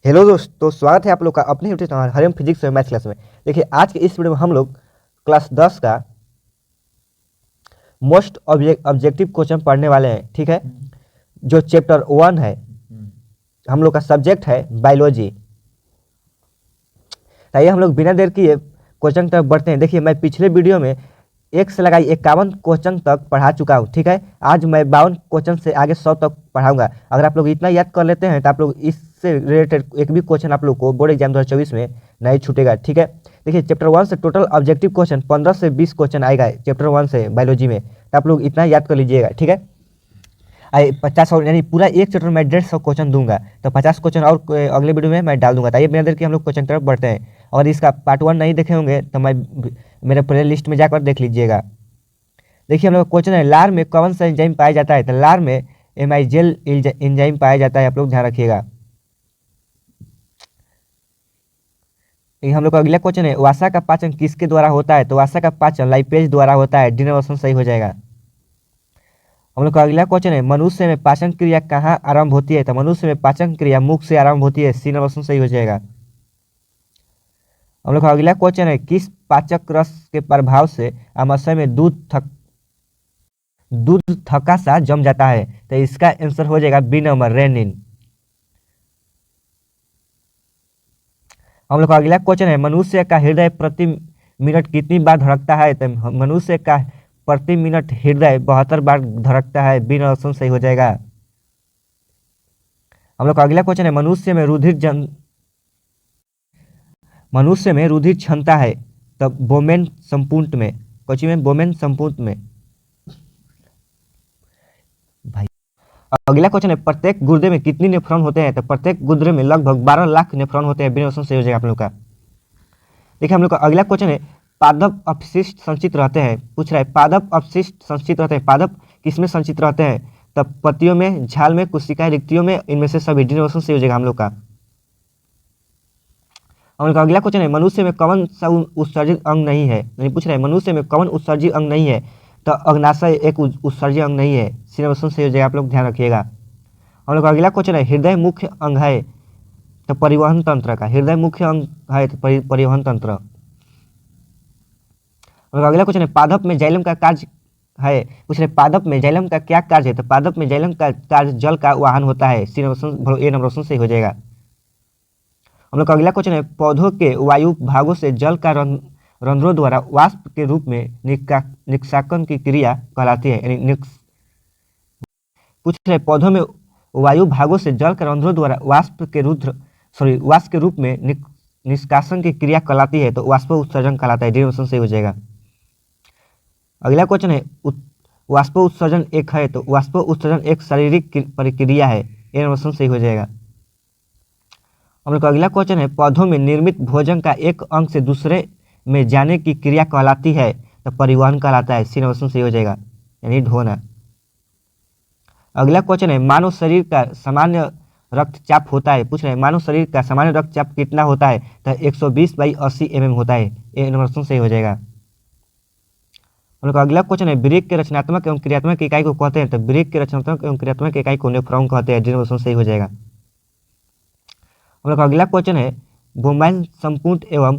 Hello दोस्त, तो स्वागत है आप लोग का अपने यूट्यूब चैनल हरिओम फिजिक्स और मैथ क्लास में। देखिए, आज के इस वीडियो में हम लोग क्लास 10 का मोस्ट ऑब्जेक्टिव क्वेश्चन पढ़ने वाले हैं। ठीक है, जो चैप्टर 1 है, हम लोग का सब्जेक्ट है बायोलॉजी। आइए हम लोग बिना देर किए क्वेश्चन तक बढ़ते हैं। देखिए, मैं पिछले वीडियो में 1 से लगाई 51 क्वेश्चन तक पढ़ा चुका हूँ। ठीक है, आज मैं 52 क्वेश्चन से आगे 100 तक पढ़ाऊंगा। अगर आप लोग इतना याद कर लेते हैं तो आप लोग इससे रिलेटेड एक भी क्वेश्चन आप लोग को बोर्ड एग्जाम 2024 में नहीं छूटेगा। ठीक है, देखिए चैप्टर 1 से टोटल ऑब्जेक्टिव क्वेश्चन 15 से 20 क्वेश्चन आएगा चैप्टर 1 से बायोलॉजी में, तो आप लोग इतना याद कर लीजिएगा। ठीक है, 50 और यानी पूरा एक चैप्टर में 150 क्वेश्चन दूंगा, तो 50 क्वेश्चन और अगले वीडियो में मैं डाल दूंगा। तो आइए बिना देर के हम लोग क्वेश्चन तरफ बढ़ते हैं। और इसका पार्ट 1 नहीं देखे होंगे तो मैं मेरे प्ले लिस्ट में जाकर देख लीजिएगा। देखिए, हम लोग क्वेश्चन है, लार में कौन सा एंजाइम पाया जाता है? तो लार में एमाइजेल एंजाइम पाया जाता है, आप लोग ध्यान रखिएगा। हम लोग का अगला क्वेश्चन है, वसा का पाचन किसके द्वारा होता है? तो वसा का पाचन लाइपेज द्वारा होता है। डी ऑप्शन सही हो जाएगा। हम लोग का अगला क्वेश्चन है, मनुष्य में पाचन क्रिया कहाँ आरंभ होती है? तो मनुष्य में पाचन क्रिया मुख से आरंभ होती है। सी ऑप्शन सही हो जाएगा। हम लोग का अगला क्वेश्चन है, किस पाचक रस के प्रभाव से आमाशय में दूध थका सा जम जाता है? तो इसका आंसर हो जाएगा बी नंबर, रेनिन। हम लोग का अगला क्वेश्चन है, मनुष्य का हृदय प्रति मिनट कितनी बार धड़कता है? तो मनुष्य का प्रति मिनट हृदय 72 बार धड़कता है। बी ऑप्शन सही हो जाएगा। हम लोग का अगला क्वेश्चन है, मनुष्य में रुधिर क्षमता है तब बोमेन संपूर्ण में, कोची में बोमेन संपूर्ण में भाई। अगला क्वेश्चन है, प्रत्येक गुर्दे में कितनी नेफ्रॉन होते हैं? तो प्रत्येक गुर्दे में लगभग 12 लाख नेफ्रॉन होते हैं। बी ऑप्शन सही हो जाएगा आप लोग का। देखिए, हम लोग का अगला क्वेश्चन है, पादप अपशिष्ट संचित रहते हैं। पूछ रहा है, पादप अपशिष्ट संचित रहते हैं, पादप किसमें संचित रहते हैं? तब पत्तियों में, झाल में, कोशिकाएं, रिक्तियों में, इनमें से सभी। डी ऑप्शन सही हो जाएगा हम लोग का। हम लोग का अगला क्वेश्चन है, मनुष्य में कौन सा उत्सर्जित अंग नहीं है? नहीं, पूछ रहे हैं मनुष्य में कौन उत्सर्जित अंग नहीं है? तो अग्नाशय एक उत्सर्जित अंग नहीं है। सी ऑप्शन सही हो जाएगा, आप लोग ध्यान रखिएगा। हम लोग का अगला क्वेश्चन है, हृदय मुख्य अंग है तो परिवहन तंत्र का, हृदय मुख्य अंग है तो परिवहन तंत्र। हम लोग का अगला क्वेश्चन है, पादप में जाइलम का कार्य है। पूछ रहे पादप में जाइलम का क्या कार्य है? तो पादप में जाइलम का कार्य जल का वाहन होता है। सी ऑप्शन, ए नंबर ऑप्शन सही हो जाएगा। हम लोग का अगला क्वेश्चन है, पौधों के वायु भागों से जल का रंध्रों द्वारा वाष्प के रूप में निष्कासन की क्रिया कहलाती है। यानी पूछ रहे पौधों में वायु भागों से जल के रंध्रों द्वारा वाष्प के रूप में निष्कासन की क्रिया कहलाती है। तो वाष्प उत्सर्जन कहलाता है। डी ऑप्शन सही हो जाएगा। अगला क्वेश्चन है, वाष्प उत्सर्जन एक है तो वाष्प उत्सर्जन एक शारीरिक प्रक्रिया है। ए ऑप्शन सही हो जाएगा। हम लोग का अगला क्वेश्चन है, पौधों में निर्मित भोजन का एक अंग से दूसरे में जाने की क्रिया कहलाती है। तो परिवहन कहलाता है। सी ऑप्शन सही हो जाएगा, यानी ढोना। अगला क्वेश्चन है, मानव शरीर का सामान्य रक्तचाप होता है। पूछ रहे हैं मानव शरीर का सामान्य रक्तचाप कितना होता है? तो 120/80 mm होता है। ए नंबर ऑप्शन सही हो जाएगा। हम लोग का अगला क्वेश्चन है, वृक्क के रचनात्मक एवं क्रियात्मक इकाई को कहते हैं? तो वृक्क के रचनात्मक एवं क्रियात्मक इकाई को नेफ्रॉन कहते हैं। डी ऑप्शन सही हो जाएगा। हम लोग का अगला क्वेश्चन है, बोम्बाइन संपूर्ण एवं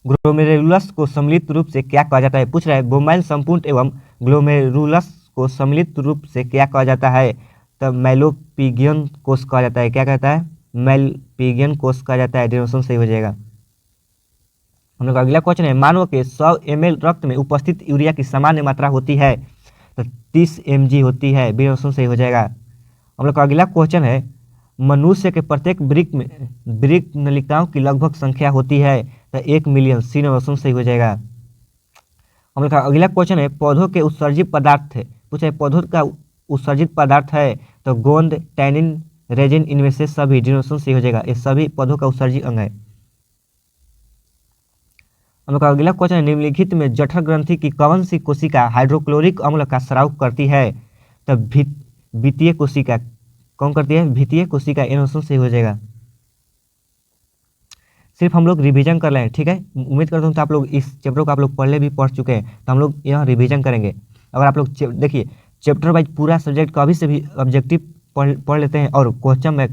ग्लोमेरुलस को सम्मिलित रूप से क्या कहा जाता है? पूछ रहा है बोम्बाइन संपूर्ण एवं ग्लोमेरुलस को सम्मिलित रूप से क्या कहा जाता है? तो मैलोपिगियन कोष कहा जाता है। क्या कहता है? मैलोपिगियन कोष कहा जाता है। डी ऑप्शन सही हो जाएगा। हम लोग का अगला क्वेश्चन है, मानव के 100 ml रक्त में उपस्थित यूरिया की सामान्य मात्रा होती है? तो 30 mg होती है। बी ऑप्शन सही हो जाएगा। हम लोग का अगला क्वेश्चन है, मनुष्य के प्रत्येक वृक्क नलिकाओं की लगभग संख्या होती है? तो 1 मिलियन। सी ऑप्शन सही हो जाएगा। हम लोग का अगला क्वेश्चन है, पौधों के उत्सर्जित पदार्थ है। पूछे पौधों का उत्सर्जित पदार्थ है? तो गोंद, टैनिन, रेजिन, इनमें से सभी। डी ऑप्शन सही हो जाएगा। ये सभी पौधों का उत्सर्जित अंग है। हम लोग का अगला क्वेश्चन है, निम्नलिखित में जठर ग्रंथि की कौन सी कोशिका हाइड्रोक्लोरिक अम्ल का स्राव करती है? तो वित्तीय कोशिका। कौन करती है? वित्तीय कोशिका। इन ऑप्शन सही हो जाएगा। सिर्फ हम लोग रिवीजन कर लें, ठीक है। उम्मीद करता हूँ तो आप लोग इस चैप्टर को आप लोग पढ़ चुके हैं, तो हम लोग यहाँ रिवीजन करेंगे। अगर आप लोग देखिए चैप्टर वाइज पूरा सब्जेक्ट कभी से भी ऑब्जेक्टिव पढ़ लेते हैं और क्वेश्चन में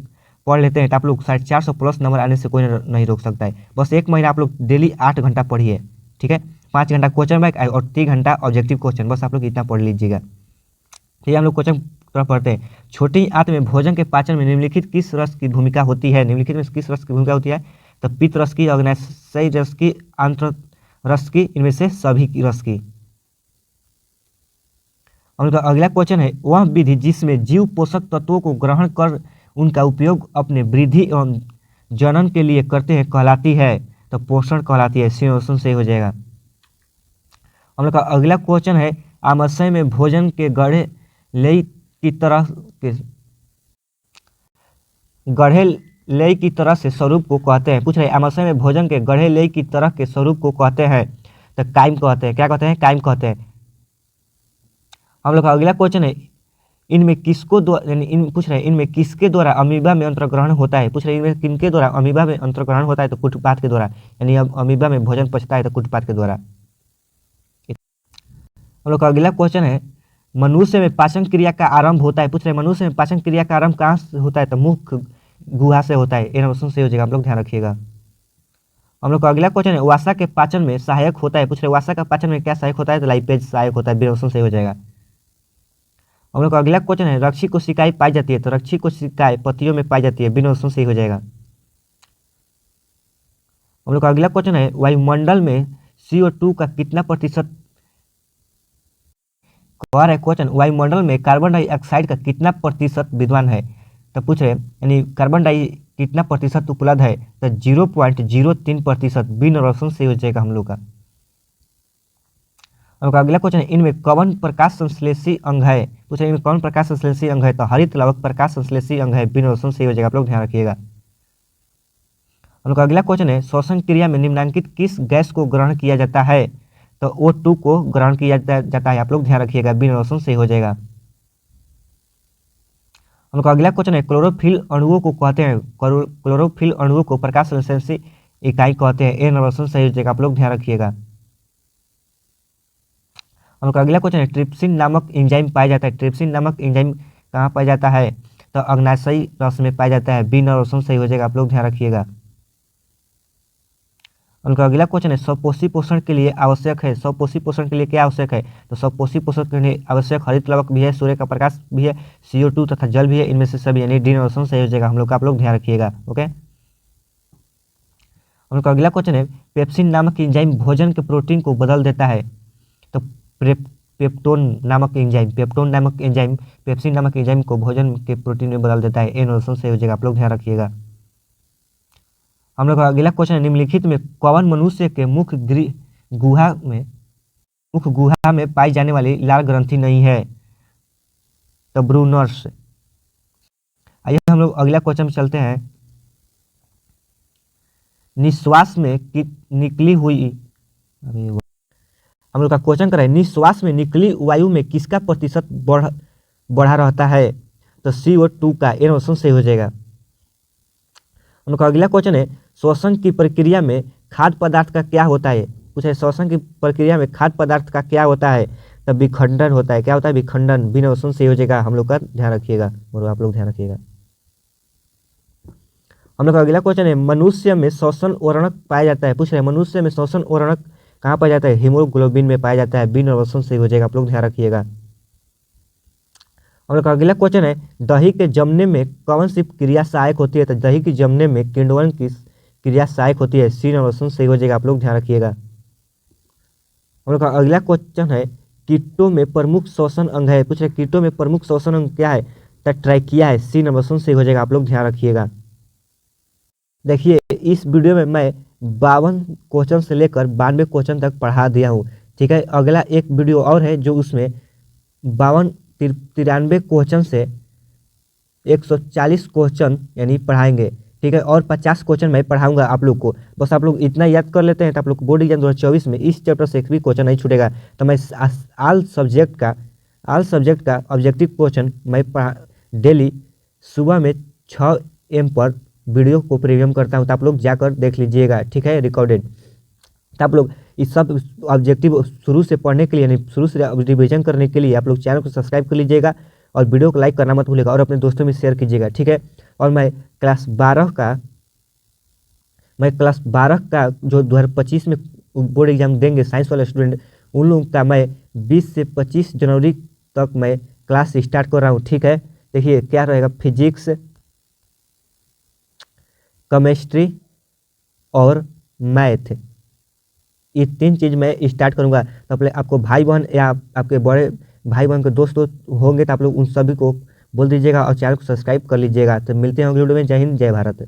पढ़ लेते हैं तो आप लोग 450 प्लस नंबर आने से कोई नहीं रोक सकता है। बस 1 महीना आप लोग डेली 8 घंटा पढ़िए, ठीक है। 5 घंटा क्वेश्चन बैंक और 3 घंटा ऑब्जेक्टिव क्वेश्चन, बस आप लोग इतना पढ़ लीजिएगा। ठीक है, हम लोग क्वेश्चन थोड़ा पढ़ते हैं। छोटी आंत में भोजन के पाचन में निम्नलिखित किस रस की भूमिका होती है? निम्नलिखित में किस रस की भूमिका होती है? तो पित्त रस की, अग्न्याशयी रस की, आंत्र रस की, इनमें से सभी की रस की। हम लोग का अगला क्वेश्चन है, वह विधि जिसमें जीव पोषक तत्वों को ग्रहण कर उनका उपयोग अपने वृद्धि एवं जनन के लिए करते हैं कहलाती है? तो पोषण कहलाती है। सी ऑप्शन सही हो जाएगा। हम लोग का अगला क्वेश्चन है, आमाशय में भोजन के गढ़े लेई की तरह के गढ़े लेई की तरह से स्वरूप को कहते हैं। पूछ रहे आमाशय में भोजन के गढ़े लेई की तरह के स्वरूप को कहते हैं? तो काइम कहते हैं। क्या कहते हैं? काइम कहते हैं। हम लोग का अगला क्वेश्चन है, इनमें किसको पूछ रहे हैं इनमें किसके द्वारा अमीबा में अंतर्ग्रहण होता है? पूछ रहे हैं इनमें किनके द्वारा अमीबा में अंतर्ग्रहण होता है? तो कुटपाथ के द्वारा, यानी अब अमीबा में भोजन पचता है तो कुटपाथ के द्वारा। हम लोग का अगला क्वेश्चन है, मनुष्य में पाचन क्रिया का आरंभ होता है। पूछ रहे मनुष्य में पाचन क्रिया का आरंभ कहाँ से होता है? तो मुख गुहा से होता है। ए ऑप्शन सही हो जाएगा, आप लोग ध्यान रखिएगा। हम लोग का अगला क्वेश्चन है, वसा के पाचन में सहायक होता है। पूछ रहे वसा का पाचन में क्या सहायक होता है? तो लाइपेज सहायक होता है। बी ऑप्शन सही हो जाएगा। हम लोग का अगला क्वेश्चन है, रक्षी कोशिकाएं पाई जाती है। तो रक्षी कोशिकाएं पत्तियों में पाई जाती है। बी ऑप्शन सही हो जाएगा। हम लोग का अगला क्वेश्चन है, वायुमंडल में CO2 का कितना प्रतिशत कह रहे क्वेश्चन, वायुमंडल में कार्बन डाइऑक्साइड का कितना प्रतिशत विद्यमान है? तो पूछ रहे यानी कार्बन डाई कितना प्रतिशत उपलब्ध है? तो 0.03%। बी ऑप्शन सही हो जाएगा हम लोग का। हम अगला क्वेश्चन है, इनमें कौन प्रकाश संश्लेषी अंग है? पूछ रहे इनमें कौन प्रकाश संश्लेषी अंग है? तो हरित लवक प्रकाश संश्लेषी अंग है। बी ऑप्शन सही हो जाएगा, आप लोग ध्यान रखिएगा। हम लोग अगला क्वेश्चन है, श्वसन क्रिया में निम्नलिखित किस गैस को ग्रहण किया जाता है? तो O2 को ग्रहण किया जाता है। आप लोग ध्यान रखिएगा, बी ऑप्शन सही हो जाएगा। हम लोग अगला क्वेश्चन है, क्लोरोफिल अणुओं को कहते हैं, क्लोरोफिल अणुओं को प्रकाश संश्लेषी इकाई कहते हैं। ए ऑप्शन सही हो जाएगा, आप लोग ध्यान रखिएगा। हम लोग अगला क्वेश्चन है, ट्रिप्सिन नामक एंजाइम पाया जाता है। ट्रिप्सिन नामक एंजाइम कहाँ पाया जाता है? तो अग्न्याशयी रस में पाया जाता है। बी ऑप्शन सही हो जाएगा, आप लोग ध्यान रखिएगा। उनका अगला क्वेश्चन है, स्वपोषी पोषण के लिए आवश्यक है। स्वपोषी पोषण के लिए क्या आवश्यक है? तो स्वपोषी पोषण के लिए आवश्यक हरित लवक भी है, सूर्य का प्रकाश भी है, CO2 तथा जल भी है। इनमें से सभी यानी डी ऑप्शन सही हो जाएगा हम लोग का, आप लोग ध्यान रखिएगा। ओके, उनका अगला क्वेश्चन है, पेप्सिन नामक एंजाइम भोजन के प्रोटीन को बदल देता है। तो पेप्टोन नामक एंजाइम पेप्सिन नामक एंजाइम को भोजन के प्रोटीन में बदल देता है। ए ऑप्शन सही हो जाएगा, आप लोग ध्यान रखिएगा। हम लोग का अगला क्वेश्चन है, निम्नलिखित में कौन मनुष्य के मुख गुहा में पाई जाने वाली लाल ग्रंथि नहीं है? तो ब्रूनर्स। आइए हम लोग अगला क्वेश्चन में चलते हैं, निश्वास में निकली हुई हम लोग का क्वेश्चन कर रहे हैं, निश्वास में निकली वायु में किसका प्रतिशत बढ़ा रहता है? तो CO2 का। ए ऑप्शन सही हो जाएगा। हम लोग का अगला क्वेश्चन है, श्वसन की प्रक्रिया में खाद्य पदार्थ का क्या होता है? पूछे श्वसन की प्रक्रिया में खाद्य पदार्थ का क्या होता है? तब विखंडन होता है। क्या होता है? विखंडन। बिना ऑप्शन सही हो जाएगा, हम लोग का ध्यान रखिएगा और आप लोग ध्यान रखिएगा। हम लोग का अगला क्वेश्चन है, मनुष्य में श्वसन ओरणक पाया जाता है। पूछ रहे मनुष्य में श्वसन ओरणक कहाँ पाया जाता है? हीमोग्लोबिन में पाया जाता है। बिना ऑप्शन सही हो जाएगा, आप लोग ध्यान रखिएगा। हम लोग का अगला क्वेश्चन है, दही के जमने में कौन सी क्रिया सहायक होती है? तो दही के जमने में किण्वन की क्रिया सहायक होती है। सी ऑप्शन सही हो जाएगा, आप लोग ध्यान रखिएगा। हम लोग का अगला क्वेश्चन है, कीटों में प्रमुख श्वसन अंग है। पूछ रहे कीटों में प्रमुख श्वसन अंग क्या है? तो ट्रैकिया है। सी ऑप्शन सही हो जाएगा, आप लोग ध्यान रखिएगा। देखिए इस वीडियो में मैं 52 क्वेश्चन से लेकर 92 क्वेश्चन तक पढ़ा दिया हूँ। ठीक है, अगला एक वीडियो और है जो उसमें 93 क्वेश्चन से 140 क्वेश्चन यानी पढ़ाएंगे। ठीक है, और 50 क्वेश्चन मैं पढ़ाऊंगा आप लोग को। बस आप लोग इतना याद कर लेते हैं तो आप लोग बोर्ड एग्जाम 2024 में इस चैप्टर से एक भी क्वेश्चन नहीं छूटेगा। तो मैं ऑल सब्जेक्ट का ऑब्जेक्टिव क्वेश्चन मैं डेली सुबह में 6 AM पर वीडियो को प्रीमियम करता हूँ, तो आप लोग जाकर देख लीजिएगा। ठीक है, रिकॉर्डेड। तो आप लोग इस सब ऑब्जेक्टिव शुरू से पढ़ने के लिए यानी शुरू से रिवीजन करने के लिए आप लोग चैनल को सब्सक्राइब कर लीजिएगा और वीडियो को लाइक करना मत भूलिएगा और अपने दोस्तों में शेयर कीजिएगा, ठीक है। और मैं क्लास 12 का जो 2025 में बोर्ड एग्जाम देंगे साइंस वाले स्टूडेंट, उन लोगों का मैं 20 से 25 जनवरी तक मैं क्लास स्टार्ट कर रहा हूँ, ठीक है। देखिए क्या रहेगा, फिजिक्स, केमिस्ट्री और मैथ, ये 3 चीज़ मैं स्टार्ट करूँगा। तो अपने आपको भाई बहन या आपके बड़े भाई बहन के दोस्त होंगे तो आप लोग उन सभी को बोल दीजिएगा और चैनल को सब्सक्राइब कर लीजिएगा। तो मिलते हैं अगले वीडियो में। जय हिंद, जय भारत।